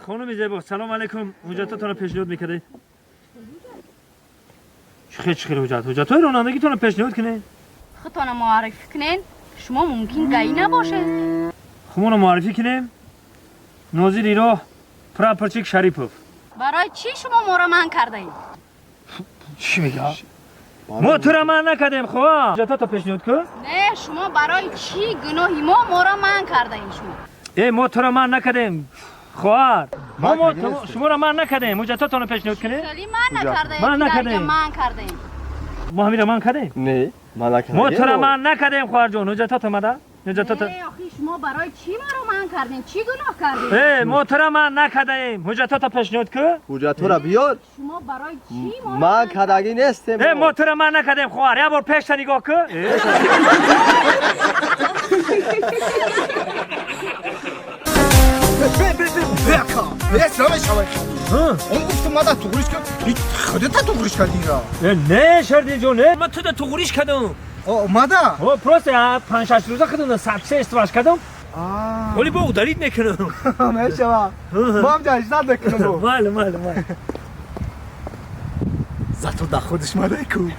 خانم زیبا سلام علیکم. حجتاتون رو پیشنهاد میکردی؟ چخیر حجتای رانندگیتون رو پیشنهاد کنین؟ خودتون معرفی کنین. شما ممکن گایی نباشه. خودمون معرفی کنیم. ناظر ایراه پراپرچیک شریپوف. برای چی شما ما را منع کردین؟ چی میگه؟ ما تو را منع نکردیم خواه. حجتاتو پیشنهاد کن. نه شما برای چی گناهی ما را منع کردین شما؟ ما تو را منع نکردیم خواهر. شما را منع نکردیم. حجتاتون رو پیشنهاد کنین؟ خیلی منع نکردین. منع نکردیم. منع کردین. ما همین را منع کردیم؟ نه منع کردیم. ما تو را منع نکردیم خواهر جان. حجتات اومده؟ حجتات آخی شما برای چی ما رو منع کردین؟ چی گناه کردین؟ ما تو را منع نکردیم. حجتات پیشنهاد کن. حجت را بیار. شما برای چی ما من کداگی نیستم. ما تو را منع نکردیم خواهر. یه بار پیش نگاه کن. بکا اسلام شما اون گفت ما دا توغریش کرد خودت توغریش کردی را نه شردی جون نه من تو دا توغریش کردم اومده پروست 5-6 روزه کردم سبسه استراش کردم ولی با دارید میکنم میشوا ما هم جایزت بکنم مال زاتو دا خودش ماده کو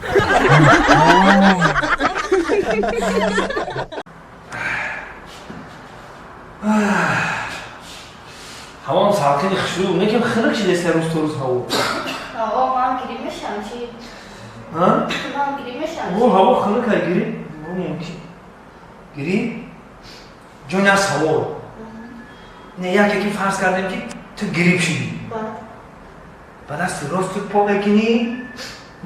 هوا ساکن خشلو میگم خنک شده سر روز هوا ما گیری میشم چی؟ ها؟ ما گیری میشم هوا خنک گیری؟ ممکن گیری؟ جون از هوا نه یکی فرض کردیم که تو گریب شدی با دست راست پا میکنی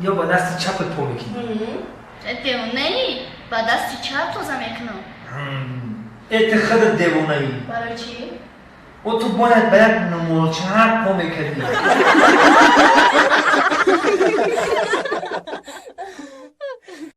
یا با دست چپ پا میکنی؟ دیوانه‌ای با دست چپ توزه میکنم اعتقاد دیوانه‌ای برای چی؟ و تو باید نمالچه پا میکردی